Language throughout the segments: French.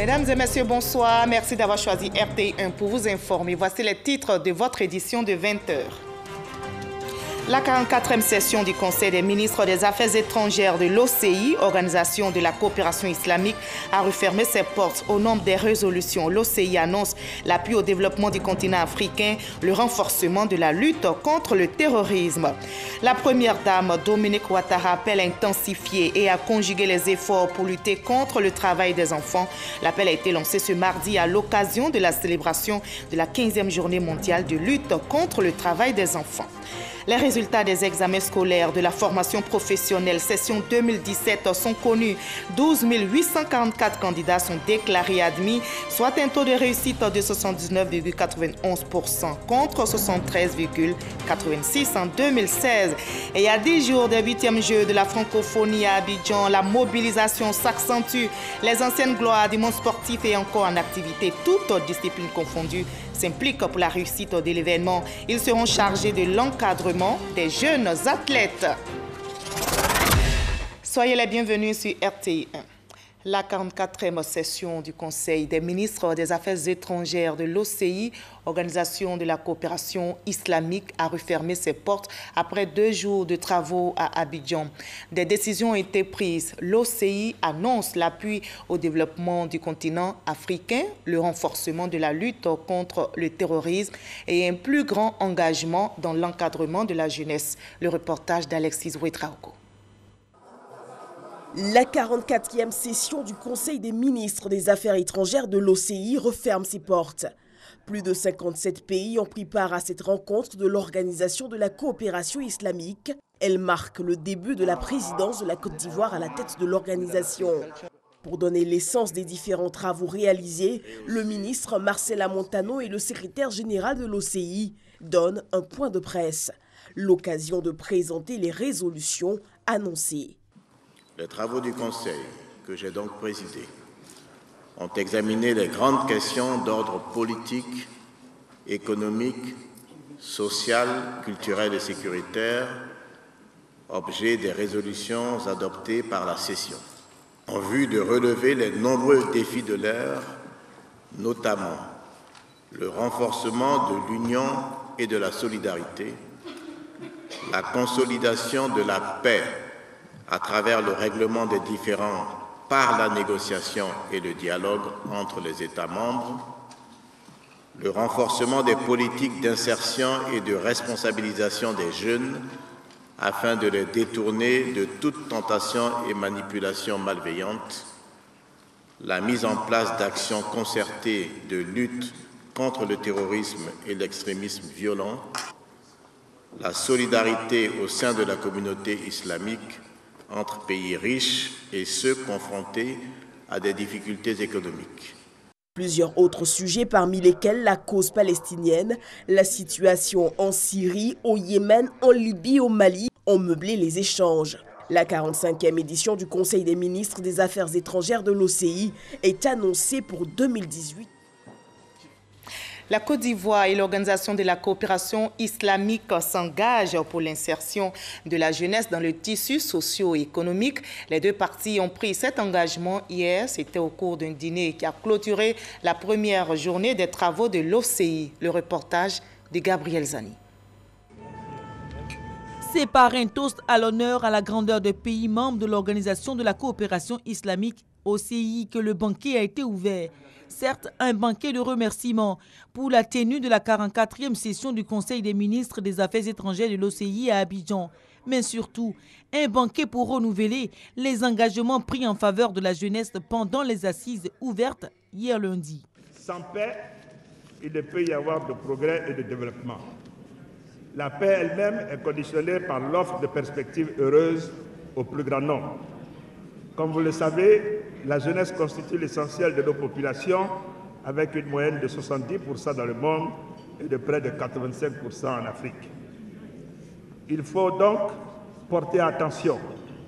Mesdames et messieurs, bonsoir. Merci d'avoir choisi RTI1 pour vous informer. Voici les titres de votre édition de 20h. La 44e session du Conseil des ministres des Affaires étrangères de l'OCI, Organisation de la coopération islamique, a refermé ses portes au nombre des résolutions. L'OCI annonce l'appui au développement du continent africain, le renforcement de la lutte contre le terrorisme. La première dame, Dominique Ouattara, appelle à intensifier et à conjuguer les efforts pour lutter contre le travail des enfants. L'appel a été lancé ce mardi à l'occasion de la célébration de la 15e journée mondiale de lutte contre le travail des enfants. Les résultats des examens scolaires de la formation professionnelle session 2017 sont connus. 12 844 candidats sont déclarés admis, soit un taux de réussite de 79,91% contre 73,86% en 2016. Et à 10 jours des 8e Jeux de la francophonie à Abidjan, la mobilisation s'accentue. Les anciennes gloires du monde sportif et encore en activité, toutes disciplines confondues, s'impliquent pour la réussite de l'événement. Ils seront chargés de l'encadrement des jeunes athlètes. Soyez les bienvenus sur RTI1. La 44e session du Conseil des ministres des Affaires étrangères de l'OCI, Organisation de la coopération islamique, a refermé ses portes après 2 jours de travaux à Abidjan. Des décisions ont été prises. L'OCI annonce l'appui au développement du continent africain, le renforcement de la lutte contre le terrorisme et un plus grand engagement dans l'encadrement de la jeunesse. Le reportage d'Alexis Ouedraogo. La 44e session du Conseil des ministres des Affaires étrangères de l'OCI referme ses portes. Plus de 57 pays ont pris part à cette rencontre de l'Organisation de la coopération islamique. Elle marque le début de la présidence de la Côte d'Ivoire à la tête de l'organisation. Pour donner l'essence des différents travaux réalisés, le ministre Marcela Montano et le secrétaire général de l'OCI donnent un point de presse. L'occasion de présenter les résolutions annoncées. Les travaux du Conseil, que j'ai donc présidés, ont examiné les grandes questions d'ordre politique, économique, social, culturel et sécuritaire, objet des résolutions adoptées par la session, en vue de relever les nombreux défis de l'ère, notamment le renforcement de l'union et de la solidarité, la consolidation de la paix à travers le règlement des différends par la négociation et le dialogue entre les États membres, le renforcement des politiques d'insertion et de responsabilisation des jeunes afin de les détourner de toute tentation et manipulation malveillante, la mise en place d'actions concertées de lutte contre le terrorisme et l'extrémisme violent, la solidarité au sein de la communauté islamique entre pays riches et ceux confrontés à des difficultés économiques. Plusieurs autres sujets, parmi lesquels la cause palestinienne, la situation en Syrie, au Yémen, en Libye, au Mali, ont meublé les échanges. La 45e édition du Conseil des ministres des Affaires étrangères de l'OCI est annoncée pour 2018. La Côte d'Ivoire et l'Organisation de la coopération islamique s'engagent pour l'insertion de la jeunesse dans le tissu socio-économique. Les deux parties ont pris cet engagement hier. C'était au cours d'un dîner qui a clôturé la première journée des travaux de l'OCI. Le reportage de Gabriel Zani. C'est par un toast à l'honneur à la grandeur des pays membres de l'Organisation de la coopération islamique OCI que le banquet a été ouvert. Certes, un banquet de remerciements pour la tenue de la 44e session du Conseil des ministres des Affaires étrangères de l'OCI à Abidjan, mais surtout un banquet pour renouveler les engagements pris en faveur de la jeunesse pendant les assises ouvertes hier lundi. Sans paix, il ne peut y avoir de progrès et de développement. La paix elle-même est conditionnée par l'offre de perspectives heureuses au plus grand nombre. Comme vous le savez, la jeunesse constitue l'essentiel de nos populations, avec une moyenne de 70% dans le monde et de près de 85% en Afrique. Il faut donc porter attention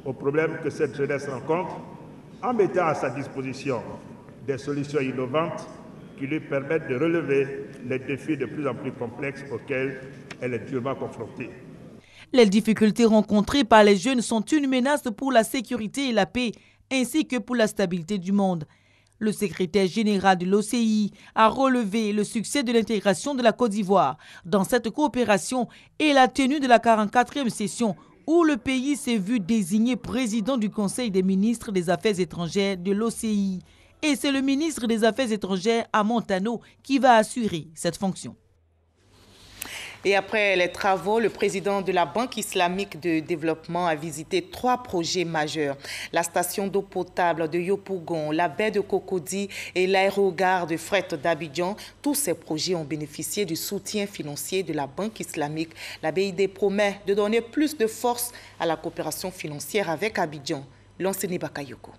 aux problèmes que cette jeunesse rencontre en mettant à sa disposition des solutions innovantes qui lui permettent de relever les défis de plus en plus complexes auxquels elle est durement confrontée. Les difficultés rencontrées par les jeunes sont une menace pour la sécurité et la paix, ainsi que pour la stabilité du monde. Le secrétaire général de l'OCI a relevé le succès de l'intégration de la Côte d'Ivoire dans cette coopération et la tenue de la 44e session où le pays s'est vu désigner président du Conseil des ministres des Affaires étrangères de l'OCI. Et c'est le ministre des Affaires étrangères, Amontano, qui va assurer cette fonction. Et après les travaux, le président de la Banque islamique de développement a visité 3 projets majeurs. La station d'eau potable de Yopougon, la baie de Cocody et l'aérogare de fret d'Abidjan. Tous ces projets ont bénéficié du soutien financier de la Banque islamique. La BID promet de donner plus de force à la coopération financière avec Abidjan. Lanseni Bakayoko.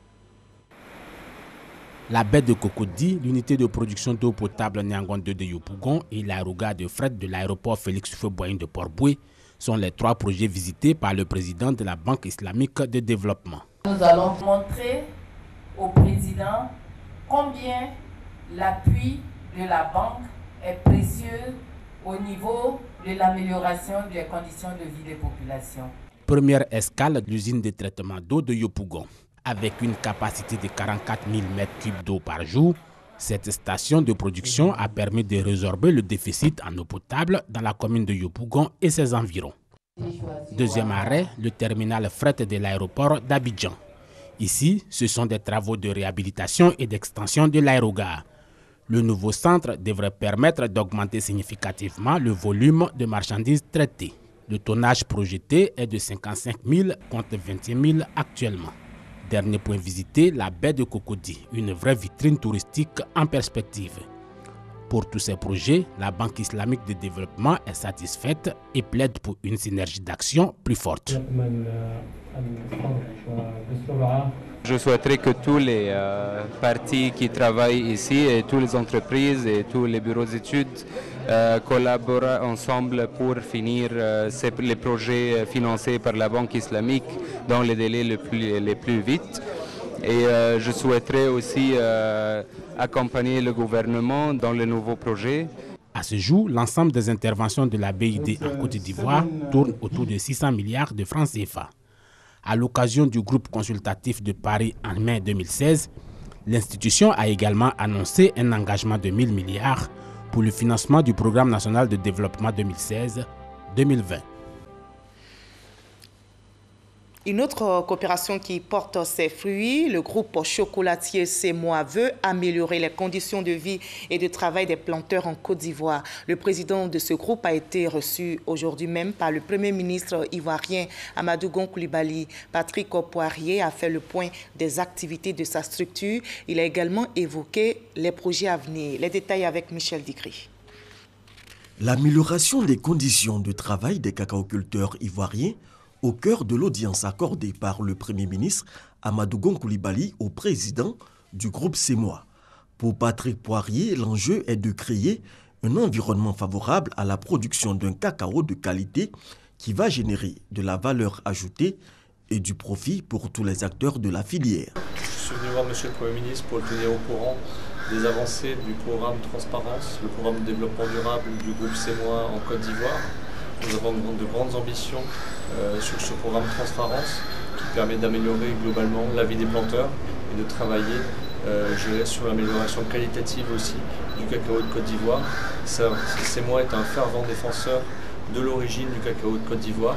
La baie de Cocody, l'unité de production d'eau potable Niangon 2 de Yopougon et l'aérogare de fret de l'aéroport Félix Houphouët-Boigny de Port-Boué sont les 3 projets visités par le président de la Banque islamique de développement. Nous allons montrer au président combien l'appui de la banque est précieux au niveau de l'amélioration des conditions de vie des populations. Première escale, l'usine de traitement d'eau de Yopougon. Avec une capacité de 44 000 m3 d'eau par jour, cette station de production a permis de résorber le déficit en eau potable dans la commune de Yopougon et ses environs. Deuxième arrêt, le terminal fret de l'aéroport d'Abidjan. Ici, ce sont des travaux de réhabilitation et d'extension de l'aérogare. Le nouveau centre devrait permettre d'augmenter significativement le volume de marchandises traitées. Le tonnage projeté est de 55 000 contre 21 000 actuellement. Dernier point visité, la baie de Cocody, une vraie vitrine touristique en perspective. Pour tous ces projets, la Banque islamique de développement est satisfaite et plaide pour une synergie d'action plus forte. Je souhaiterais que tous les partis qui travaillent ici, et toutes les entreprises et tous les bureaux d'études collaborent ensemble pour finir les projets financés par la Banque islamique dans les délais les plus vite. Et je souhaiterais aussi accompagner le gouvernement dans les nouveaux projets. À ce jour, l'ensemble des interventions de la BID en Côte d'Ivoire tourne autour de 600 milliards de francs CFA. À l'occasion du groupe consultatif de Paris en mai 2016, l'institution a également annoncé un engagement de 1 000 milliards pour le financement du Programme national de développement 2016-2020. Une autre coopération qui porte ses fruits, le groupe chocolatier Semois veut améliorer les conditions de vie et de travail des planteurs en Côte d'Ivoire. Le président de ce groupe a été reçu aujourd'hui même par le Premier ministre ivoirien Amadou Gon Coulibaly. Patrick Poirier a fait le point des activités de sa structure. Il a également évoqué les projets à venir. Les détails avec Michel Digri. L'amélioration des conditions de travail des cacaoculteurs ivoiriens au cœur de l'audience accordée par le Premier ministre Amadou Gon Coulibaly au président du groupe Semois. Pour Patrick Poirier, l'enjeu est de créer un environnement favorable à la production d'un cacao de qualité qui va générer de la valeur ajoutée et du profit pour tous les acteurs de la filière. Je suis venu voir M. le Premier ministre pour le tenir au courant des avancées du programme Transparence, le programme de développement durable du groupe Semois en Côte d'Ivoire. Nous avons de grandes ambitions sur ce programme Transparence qui permet d'améliorer globalement la vie des planteurs et de travailler sur l'amélioration qualitative aussi du cacao de Côte d'Ivoire. Semois est un fervent défenseur de l'origine du cacao de Côte d'Ivoire.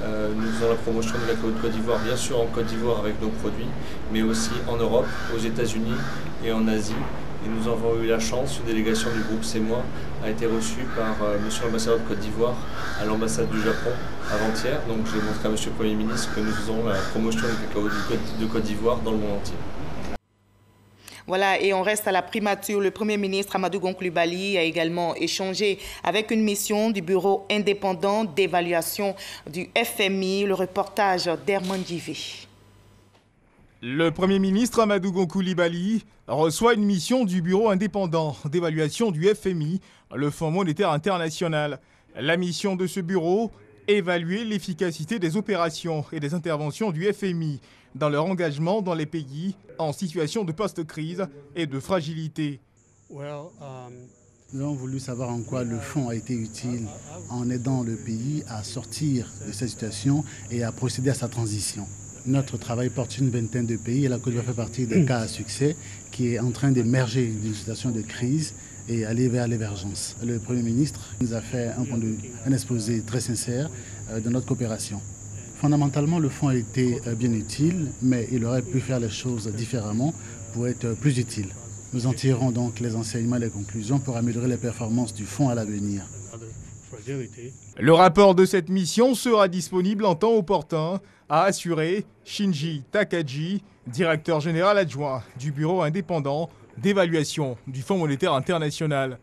Nous faisons la promotion du cacao de Côte d'Ivoire, bien sûr en Côte d'Ivoire avec nos produits, mais aussi en Europe, aux États-Unis et en Asie. Et nous avons eu la chance, une délégation du groupe Semois a été reçue par monsieur l'ambassadeur de Côte d'Ivoire à l'ambassade du Japon avant-hier. Donc j'ai montré à monsieur le Premier ministre que nous faisons la promotion du cacao de Côte d'Ivoire dans le monde entier. Voilà, et on reste à la primature. Le Premier ministre Amadou Gon Coulibaly a également échangé avec une mission du Bureau indépendant d'évaluation du FMI. Le reportage d'Herman Divé. Le Premier ministre Amadou Gon Coulibaly reçoit une mission du Bureau indépendant d'évaluation du FMI, le Fonds monétaire international. La mission de ce bureau, évaluer l'efficacité des opérations et des interventions du FMI dans leur engagement dans les pays en situation de post-crise et de fragilité. Nous avons voulu savoir en quoi le fonds a été utile en aidant le pays à sortir de cette situation et à procéder à sa transition. Notre travail porte sur une vingtaine de pays et la Côte d'Ivoire fait partie des cas à succès qui est en train d'émerger d'une situation de crise et aller vers l'émergence. Le Premier ministre nous a fait un exposé très sincère de notre coopération. Fondamentalement, le fonds a été bien utile, mais il aurait pu faire les choses différemment pour être plus utile. Nous en tirerons donc les enseignements et les conclusions pour améliorer les performances du fonds à l'avenir. Le rapport de cette mission sera disponible en temps opportun, a assuré Shinji Takagi, directeur général adjoint du Bureau indépendant d'évaluation du Fonds monétaire international.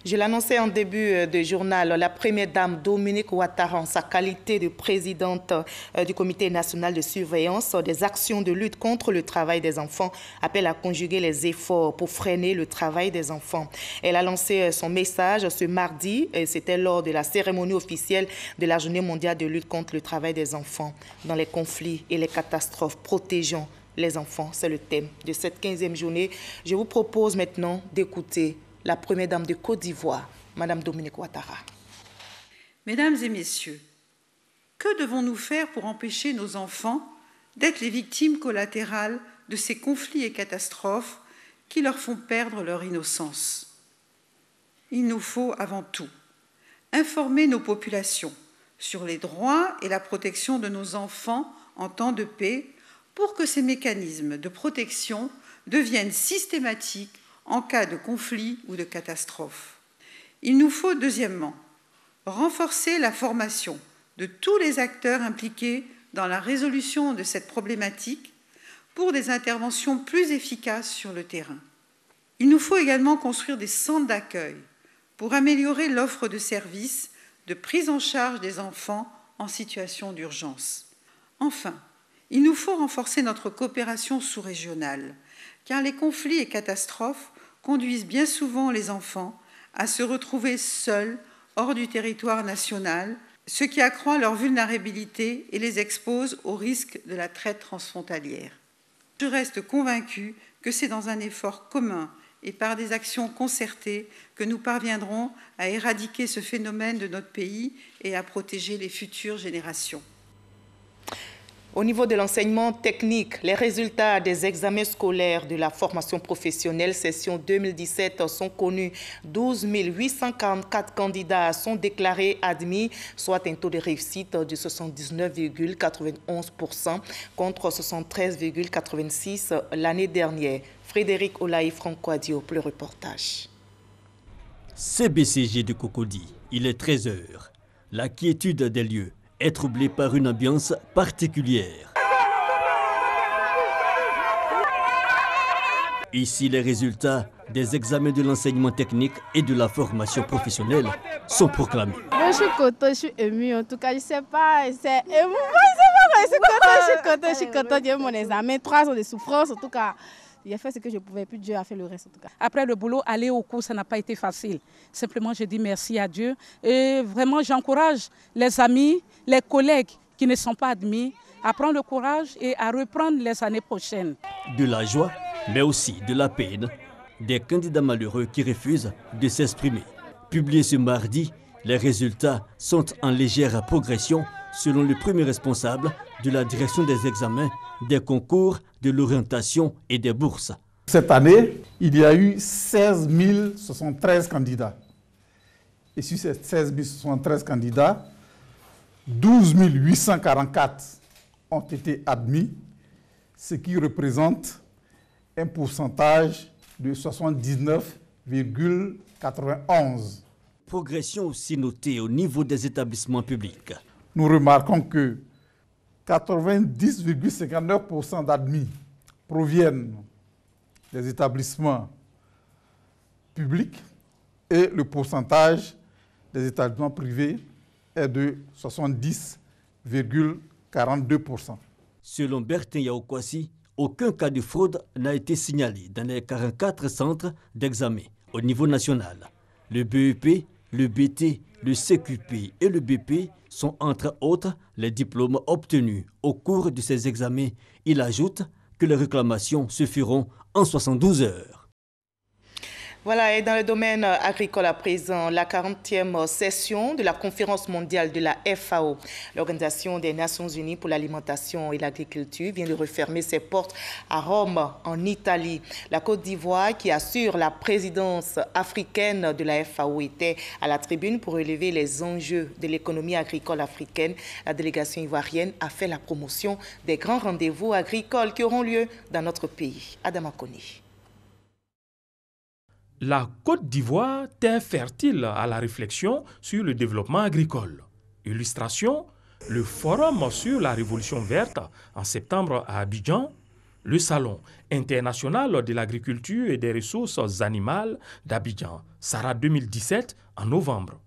Je l'annonçais en début de journal, la première dame Dominique Ouattara, en sa qualité de présidente du Comité national de surveillance des actions de lutte contre le travail des enfants, appelle à conjuguer les efforts pour freiner le travail des enfants. Elle a lancé son message ce mardi, c'était lors de la cérémonie officielle de la Journée mondiale de lutte contre le travail des enfants. Dans les conflits et les catastrophes, protégeons les enfants, c'est le thème de cette 15e journée. Je vous propose maintenant d'écouter la première dame de Côte d'Ivoire, Madame Dominique Ouattara. Mesdames et messieurs, que devons-nous faire pour empêcher nos enfants d'être les victimes collatérales de ces conflits et catastrophes qui leur font perdre leur innocence? Il nous faut avant tout informer nos populations sur les droits et la protection de nos enfants en temps de paix pour que ces mécanismes de protection deviennent systématiques en cas de conflit ou de catastrophe. Il nous faut, deuxièmement, renforcer la formation de tous les acteurs impliqués dans la résolution de cette problématique pour des interventions plus efficaces sur le terrain. Il nous faut également construire des centres d'accueil pour améliorer l'offre de services de prise en charge des enfants en situation d'urgence. Enfin, il nous faut renforcer notre coopération sous-régionale, car les conflits et catastrophes conduisent bien souvent les enfants à se retrouver seuls hors du territoire national, ce qui accroît leur vulnérabilité et les expose au risque de la traite transfrontalière. Je reste convaincue que c'est dans un effort commun et par des actions concertées que nous parviendrons à éradiquer ce phénomène de notre pays et à protéger les futures générations. Au niveau de l'enseignement technique, les résultats des examens scolaires de la formation professionnelle session 2017 sont connus. 12 844 candidats sont déclarés admis, soit un taux de réussite de 79,91% contre 73,86% l'année dernière. Frédéric Olaï Franco-Adio pour le reportage. CBCG de Cocody, il est 13h. La quiétude des lieux est troublée par une ambiance particulière. Ici, les résultats des examens de l'enseignement technique et de la formation professionnelle sont proclamés. Je suis contente, je suis émue. En tout cas, je ne sais pas, c'est émue. Je suis contente, j'ai eu mon examen, 3 ans de souffrance. En tout cas, j'ai fait ce que je pouvais, puis Dieu a fait le reste en tout cas. Après le boulot, aller au cours, ça n'a pas été facile. Simplement, je dis merci à Dieu. Et vraiment, j'encourage les amis, les collègues qui ne sont pas admis à prendre le courage et à reprendre les années prochaines. De la joie, mais aussi de la peine, des candidats malheureux qui refusent de s'exprimer. Publiés ce mardi, les résultats sont en légère progression selon le premier responsable de la direction des examens, des concours, de l'orientation et des bourses. Cette année, il y a eu 16 073 candidats. Et sur ces 16 073 candidats, 12 844 ont été admis, ce qui représente un pourcentage de 79,91. Progression aussi notée au niveau des établissements publics. Nous remarquons que 90,59% d'admis proviennent des établissements publics et le pourcentage des établissements privés est de 70,42%. Selon Bertin Yaoukwasi, aucun cas de fraude n'a été signalé dans les 44 centres d'examen au niveau national. Le BEP, le BT, le CQP et le BP sont entre autres les diplômes obtenus au cours de ces examens. Il ajoute que les réclamations se feront en 72 heures. Voilà, et dans le domaine agricole à présent, la 40e session de la conférence mondiale de la FAO, l'Organisation des Nations Unies pour l'alimentation et l'agriculture, vient de refermer ses portes à Rome, en Italie. La Côte d'Ivoire, qui assure la présidence africaine de la FAO, était à la tribune pour relever les enjeux de l'économie agricole africaine. La délégation ivoirienne a fait la promotion des grands rendez-vous agricoles qui auront lieu dans notre pays. Adama Koni. La Côte d'Ivoire, terre fertile à la réflexion sur le développement agricole. Illustration, le forum sur la révolution verte en septembre à Abidjan, le salon international de l'agriculture et des ressources animales d'Abidjan, SARA 2017, en novembre.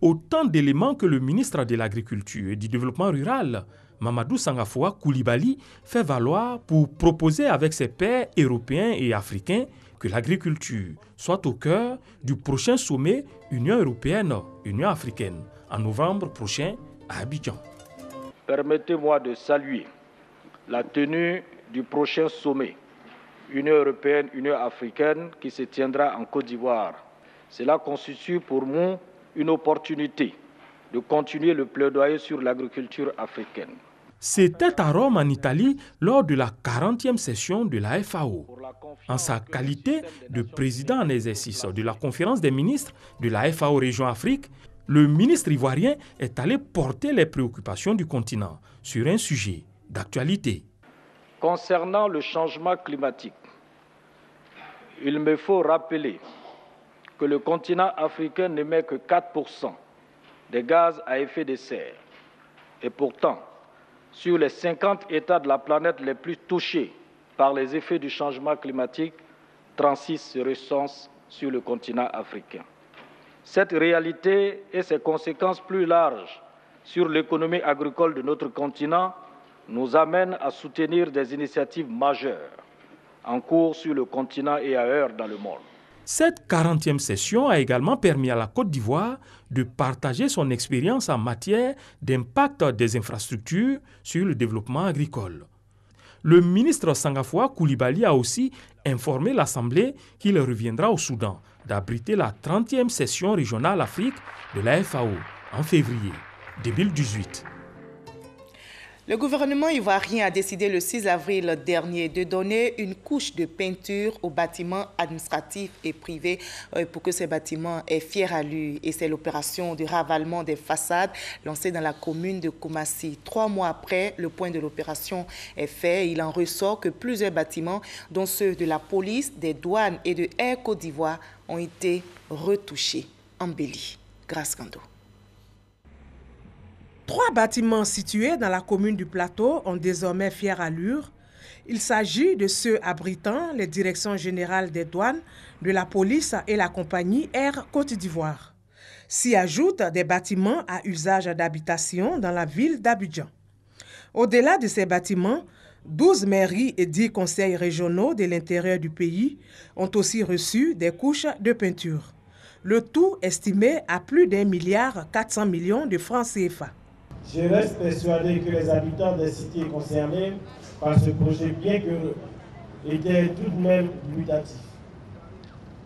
Autant d'éléments que le ministre de l'Agriculture et du Développement rural, Mamadou Sangafoua Koulibaly, fait valoir pour proposer avec ses pairs européens et africains que l'agriculture soit au cœur du prochain sommet Union européenne-Union africaine en novembre prochain à Abidjan. Permettez-moi de saluer la tenue du prochain sommet Union européenne-Union africaine qui se tiendra en Côte d'Ivoire. Cela constitue pour nous une opportunité de continuer le plaidoyer sur l'agriculture africaine. C'était à Rome, en Italie, lors de la 40e session de la FAO. En sa qualité de président en exercice de la conférence des ministres de la FAO Région Afrique, le ministre ivoirien est allé porter les préoccupations du continent sur un sujet d'actualité. Concernant le changement climatique, il me faut rappeler que le continent africain n'émet que 4% des gaz à effet de serre. Et pourtant, sur les 50 États de la planète les plus touchés par les effets du changement climatique, 36 se recensent sur le continent africain. Cette réalité et ses conséquences plus larges sur l'économie agricole de notre continent nous amènent à soutenir des initiatives majeures en cours sur le continent et ailleurs dans le monde. Cette 40e session a également permis à la Côte d'Ivoire de partager son expérience en matière d'impact des infrastructures sur le développement agricole. Le ministre Sangafoua Koulibaly a aussi informé l'Assemblée qu'il reviendra au Soudan d'abriter la 30e session régionale Afrique de la FAO en février 2018. Le gouvernement ivoirien a décidé le 6 avril dernier de donner une couche de peinture aux bâtiments administratifs et privés pour que ces bâtiments aient fière allure. Et c'est l'opération de ravalement des façades lancée dans la commune de Koumassi. 3 mois après, le point de l'opération est fait. Il en ressort que plusieurs bâtiments, dont ceux de la police, des douanes et de Air Côte d'Ivoire, ont été retouchés, embellis. Grâce Kando. 3 bâtiments situés dans la commune du Plateau ont désormais fière allure. Il s'agit de ceux abritant les directions générales des douanes, de la police et la compagnie Air Côte d'Ivoire. S'y ajoutent des bâtiments à usage d'habitation dans la ville d'Abidjan. Au-delà de ces bâtiments, 12 mairies et 10 conseils régionaux de l'intérieur du pays ont aussi reçu des couches de peinture. Le tout estimé à plus d'1,4 milliard de francs CFA. Je reste persuadé que les habitants des cités concernées par ce projet, bien que étaient tout de même mutatifs.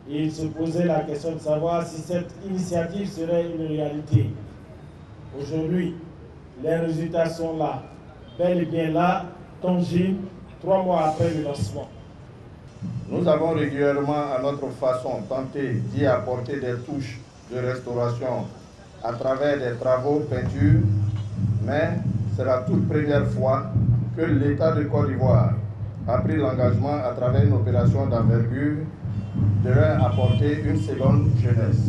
Et il se posait la question de savoir si cette initiative serait une réalité. Aujourd'hui, les résultats sont là, bel et bien là, tangibles, 3 mois après le lancement. Nous avons régulièrement, à notre façon, tenté d'y apporter des touches de restauration à travers des travaux peinture, mais c'est la toute première fois que l'État de Côte d'Ivoire a pris l'engagement à travers une opération d'envergure de leur apporter une seconde jeunesse.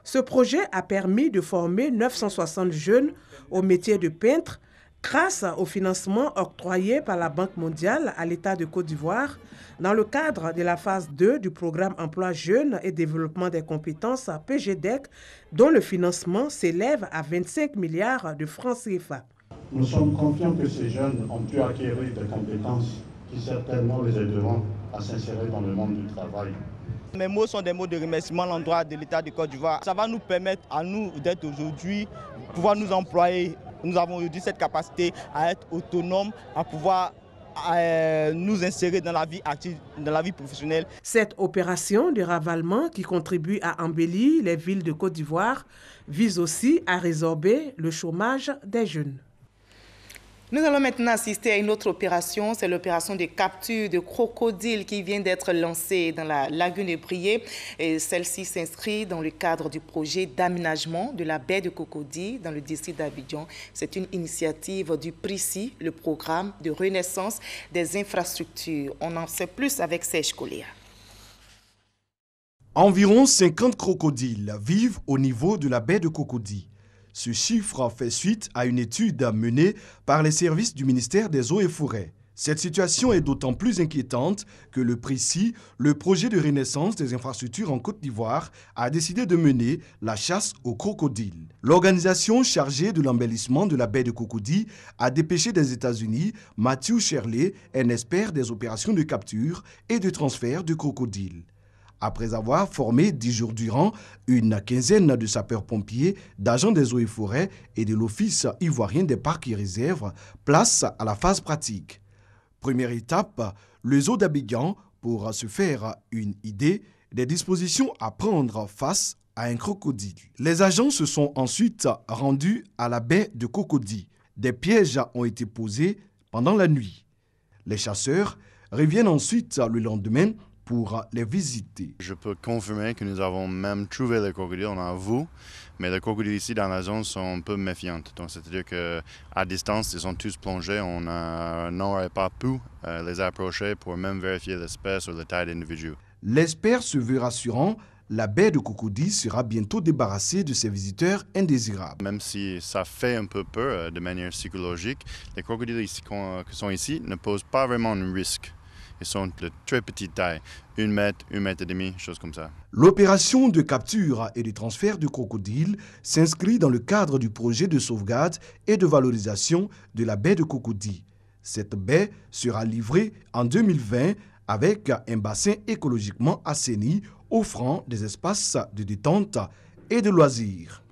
Ce projet a permis de former 960 jeunes au métier de peintre grâce au financement octroyé par la Banque mondiale à l'État de Côte d'Ivoire dans le cadre de la phase 2 du programme Emploi Jeunes et Développement des compétences PGDEC, dont le financement s'élève à 25 milliards de francs CFA. Nous sommes confiants que ces jeunes ont pu acquérir des compétences qui certainement les aideront à s'insérer dans le monde du travail. Mes mots sont des mots de remerciement à l'endroit de l'État de Côte d'Ivoire. Ça va nous permettre à nous d'être aujourd'hui, pouvoir nous employer. Nous avons aujourd'hui cette capacité à être autonomes, à pouvoir nous insérer dans la vie active, dans la vie professionnelle. Cette opération de ravalement qui contribue à embellir les villes de Côte d'Ivoire vise aussi à résorber le chômage des jeunes. Nous allons maintenant assister à une autre opération, c'est l'opération de capture de crocodiles qui vient d'être lancée dans la lagune de Brié. Celle-ci s'inscrit dans le cadre du projet d'aménagement de la baie de Cocody dans le district d'Abidjan. C'est une initiative du PRICI, le programme de renaissance des infrastructures. On en sait plus avec Serge Coléa. Environ 50 crocodiles vivent au niveau de la baie de Cocody. Ce chiffre fait suite à une étude menée par les services du ministère des Eaux et Forêts. Cette situation est d'autant plus inquiétante que le PRICI, le projet de renaissance des infrastructures en Côte d'Ivoire, a décidé de mener la chasse aux crocodiles. L'organisation chargée de l'embellissement de la baie de Cocody a dépêché des États-Unis Matthew Shirley, un expert des opérations de capture et de transfert de crocodiles. Après avoir formé 10 jours durant une quinzaine de sapeurs-pompiers, d'agents des eaux et forêts et de l'Office ivoirien des parcs et réserves, place à la phase pratique. Première étape, le zoo d'Abidjan pour se faire une idée des dispositions à prendre face à un crocodile. Les agents se sont ensuite rendus à la baie de Cocody. Des pièges ont été posés pendant la nuit. Les chasseurs reviennent ensuite le lendemain pour les visiter. Je peux confirmer que nous avons même trouvé les crocodiles, on a vu, mais les crocodiles ici dans la zone sont un peu méfiants. Donc c'est-à-dire qu'à distance, ils sont tous plongés, on n'aurait pas pu les approcher pour même vérifier l'espèce ou la taille d'individu. L'expert se veut rassurant, la baie de Cocody sera bientôt débarrassée de ses visiteurs indésirables. Même si ça fait un peu peur de manière psychologique, les crocodiles ici, qui sont ici ne posent pas vraiment un risque. Ils sont de très petite taille, 1 mètre, 1 mètre et demi, choses comme ça. L'opération de capture et de transfert de crocodiles s'inscrit dans le cadre du projet de sauvegarde et de valorisation de la baie de Cocody. Cette baie sera livrée en 2020 avec un bassin écologiquement assaini offrant des espaces de détente et de loisirs.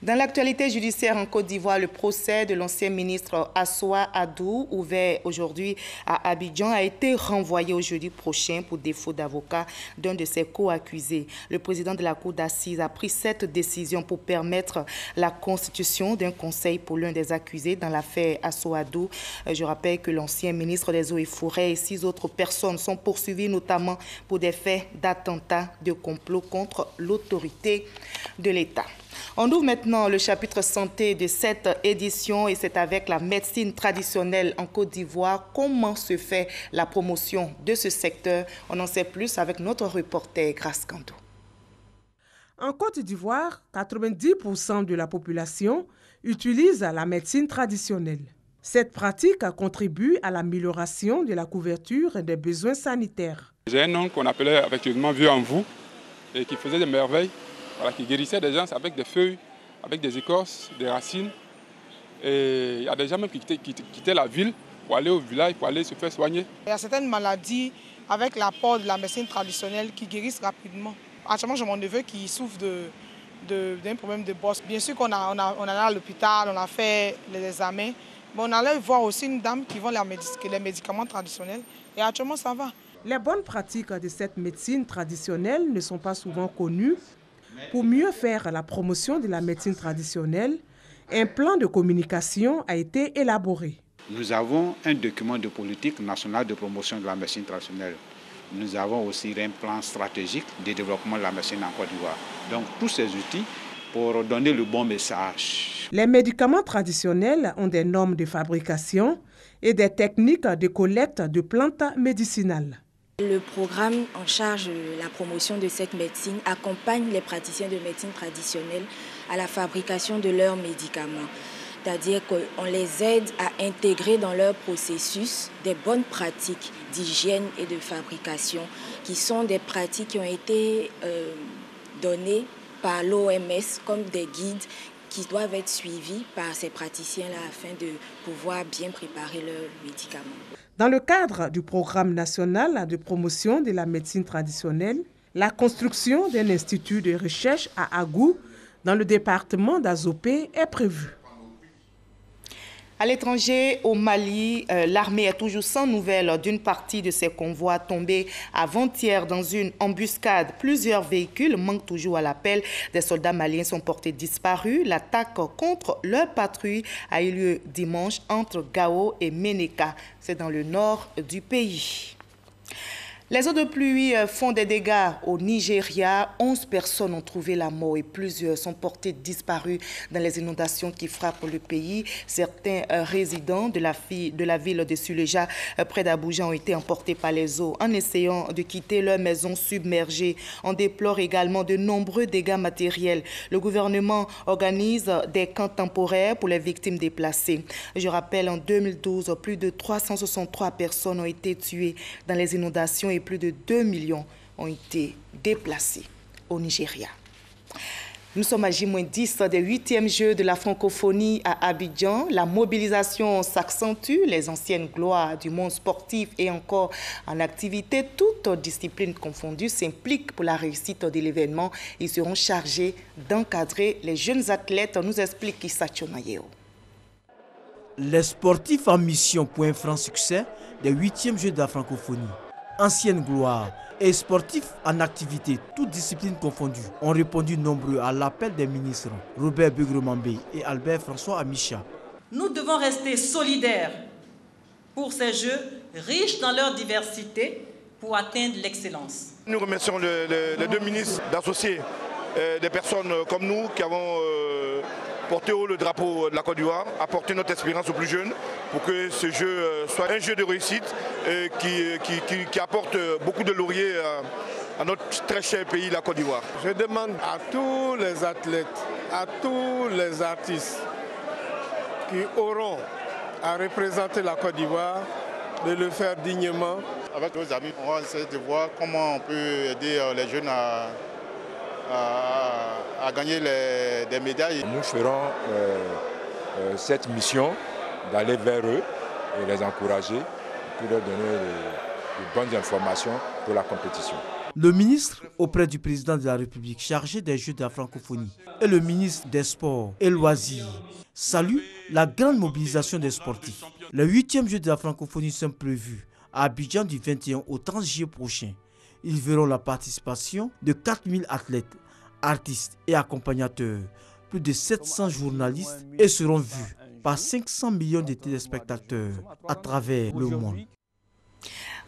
Dans l'actualité judiciaire en Côte d'Ivoire, le procès de l'ancien ministre Assoua Adou, ouvert aujourd'hui à Abidjan, a été renvoyé au jeudi prochain pour défaut d'avocat d'un de ses co-accusés. Le président de la cour d'assises a pris cette décision pour permettre la constitution d'un conseil pour l'un des accusés dans l'affaire Assoua Adou. Je rappelle que l'ancien ministre des Eaux et Forêts et 6 autres personnes sont poursuivies notamment pour des faits d'attentat, de complot contre l'autorité de l'État. On ouvre maintenant le chapitre santé de cette édition et c'est avec la médecine traditionnelle en Côte d'Ivoire. Comment se fait la promotion de ce secteur? On en sait plus avec notre reporter Grace Kando. En Côte d'Ivoire, 90% de la population utilise la médecine traditionnelle. Cette pratique contribue à l'amélioration de la couverture des besoins sanitaires. J'ai un oncle qu'on appelait affectueusement Vieux en vous et qui faisait des merveilles. Voilà, qui guérissait des gens avec des feuilles, avec des écorces, des racines. Et il y a des gens même qui quittaient la ville pour aller au village, pour aller se faire soigner. Il y a certaines maladies avec l'apport de la médecine traditionnelle qui guérissent rapidement. Actuellement, j'ai mon neveu qui souffre d'un problème de bosse. Bien sûr qu'on est allé à l'hôpital, on a fait les examens. Mais on allait voir aussi une dame qui vend les médicaments traditionnels. Et actuellement, ça va. Les bonnes pratiques de cette médecine traditionnelle ne sont pas souvent connues. Pour mieux faire la promotion de la médecine traditionnelle, un plan de communication a été élaboré. Nous avons un document de politique nationale de promotion de la médecine traditionnelle. Nous avons aussi un plan stratégique de développement de la médecine en Côte d'Ivoire. Donc tous ces outils pour donner le bon message. Les médicaments traditionnels ont des normes de fabrication et des techniques de collecte de plantes médicinales. Le programme en charge de la promotion de cette médecine accompagne les praticiens de médecine traditionnelle à la fabrication de leurs médicaments. C'est-à-dire qu'on les aide à intégrer dans leur processus des bonnes pratiques d'hygiène et de fabrication, qui sont des pratiques qui ont été données par l'OMS comme des guides qui doivent être suivis par ces praticiens-là afin de pouvoir bien préparer leurs médicaments. Dans le cadre du programme national de promotion de la médecine traditionnelle, la construction d'un institut de recherche à Agou, dans le département d'Azopé, est prévue. À l'étranger, au Mali, l'armée est toujours sans nouvelles d'une partie de ses convois tombés avant-hier dans une embuscade. Plusieurs véhicules manquent toujours à l'appel. Des soldats maliens sont portés disparus. L'attaque contre leur patrouille a eu lieu dimanche entre Gao et Ménéka. C'est dans le nord du pays. Les eaux de pluie font des dégâts au Nigeria. 11 personnes ont trouvé la mort et plusieurs sont portées disparues dans les inondations qui frappent le pays. Certains résidents de la ville de Suleja, près d'Abuja, ont été emportés par les eaux en essayant de quitter leur maison submergée. On déplore également de nombreux dégâts matériels. Le gouvernement organise des camps temporaires pour les victimes déplacées. Je rappelle, en 2012, plus de 363 personnes ont été tuées dans les inondations et plus de 2 millions ont été déplacés au Nigeria. Nous sommes à J-10 des 8e Jeux de la francophonie à Abidjan. La mobilisation s'accentue. Les anciennes gloires du monde sportif et encore en activité, toutes disciplines confondues, s'impliquent pour la réussite de l'événement. Ils seront chargés d'encadrer les jeunes athlètes, nous explique Issa Chomayeo. Les sportifs en mission pour un franc succès des 8e Jeux de la francophonie. Anciennes gloires et sportifs en activité, toutes disciplines confondues, ont répondu nombreux à l'appel des ministres Robert Begremambé et Albert François Amicha. Nous devons rester solidaires pour ces Jeux riches dans leur diversité pour atteindre l'excellence. Nous remercions les deux ministres d'associer des personnes comme nous qui avons porté haut le drapeau de la Côte d'Ivoire, apporter notre expérience aux plus jeunes pour que ce jeu soit un jeu de réussite qui apporte beaucoup de lauriers à notre très cher pays, la Côte d'Ivoire. Je demande à tous les athlètes, à tous les artistes qui auront à représenter la Côte d'Ivoire de le faire dignement. Avec nos amis, on va essayer de voir comment on peut aider les jeunes à gagner des médailles. Nous ferons cette mission d'aller vers eux et les encourager pour leur donner de bonnes informations pour la compétition. Le ministre auprès du président de la République chargé des Jeux de la francophonie et le ministre des Sports et Loisirs saluent la grande mobilisation des sportifs. Les 8e Jeux de la francophonie sont prévus à Abidjan du 21 au 30 juillet prochain. Ils verront la participation de 4000 athlètes, artistes et accompagnateurs, plus de 700 journalistes et seront vus par 500 millions de téléspectateurs à travers le monde.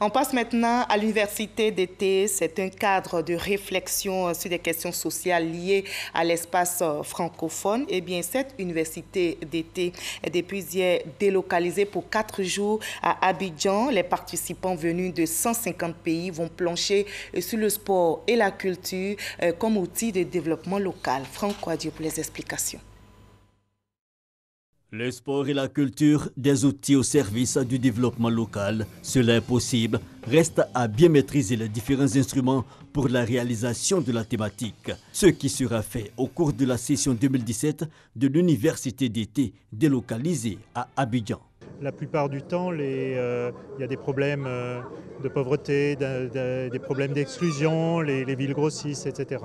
On passe maintenant à l'université d'été. C'est un cadre de réflexion sur des questions sociales liées à l'espace francophone. Eh bien, cette université d'été est depuis hier délocalisée pour 4 jours à Abidjan. Les participants venus de 150 pays vont plancher sur le sport et la culture comme outil de développement local. Franck Kouadio pour les explications. Le sport et la culture, des outils au service du développement local. Cela est possible, reste à bien maîtriser les différents instruments pour la réalisation de la thématique. Ce qui sera fait au cours de la session 2017 de l'université d'été délocalisée à Abidjan. La plupart du temps, il y a des problèmes de pauvreté, des problèmes d'exclusion, les villes grossissent, etc.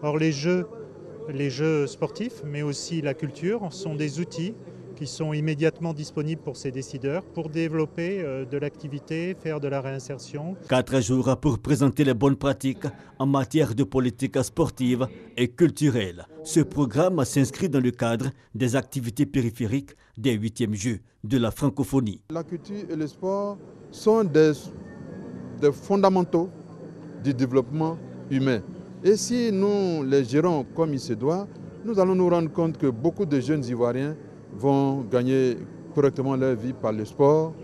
Or, les jeux sportifs, mais aussi la culture, sont des outils qui sont immédiatement disponibles pour ces décideurs pour développer de l'activité, faire de la réinsertion. 4 jours pour présenter les bonnes pratiques en matière de politique sportive et culturelle. Ce programme s'inscrit dans le cadre des activités périphériques des 8e Jeux de la francophonie. La culture et le sport sont des fondamentaux du développement humain. Et si nous les gérons comme il se doit, nous allons nous rendre compte que beaucoup de jeunes Ivoiriens vont gagner correctement leur vie par le sport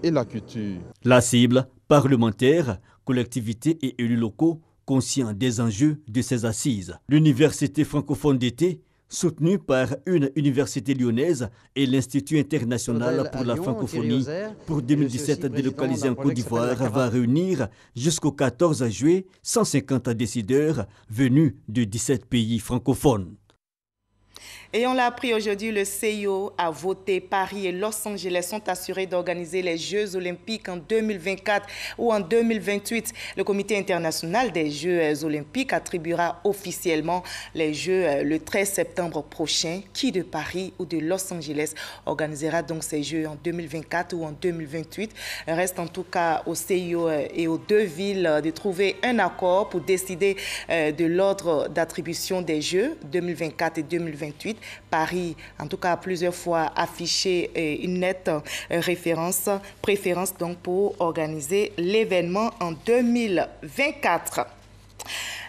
et la culture. La cible, parlementaires, collectivités et élus locaux conscients des enjeux de ces assises. L'université francophone d'été, soutenue par une université lyonnaise et l'Institut international pour la francophonie, pour 2017 délocalisé en Côte d'Ivoire, va réunir jusqu'au 14 juillet 150 décideurs venus de 17 pays francophones. Et on l'a appris aujourd'hui, le CIO a voté. Paris et Los Angeles sont assurés d'organiser les Jeux olympiques en 2024 ou en 2028. Le Comité international des Jeux olympiques attribuera officiellement les Jeux le 13 septembre prochain. Qui de Paris ou de Los Angeles organisera donc ces Jeux en 2024 ou en 2028? Reste en tout cas au CIO et aux deux villes de trouver un accord pour décider de l'ordre d'attribution des Jeux 2024 et 2028. Paris, en tout cas, a plusieurs fois affiché une nette préférence donc pour organiser l'événement en 2024.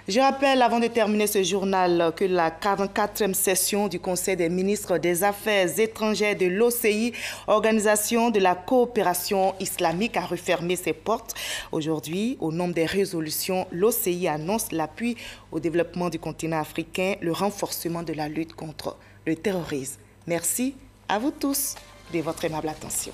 Je rappelle, avant de terminer ce journal, que la 44e session du Conseil des ministres des Affaires étrangères de l'OCI, Organisation de la coopération islamique, a refermé ses portes. Aujourd'hui, au nom des résolutions, l'OCI annonce l'appui au développement du continent africain, le renforcement de la lutte contre le terrorisme. Merci à vous tous de votre aimable attention.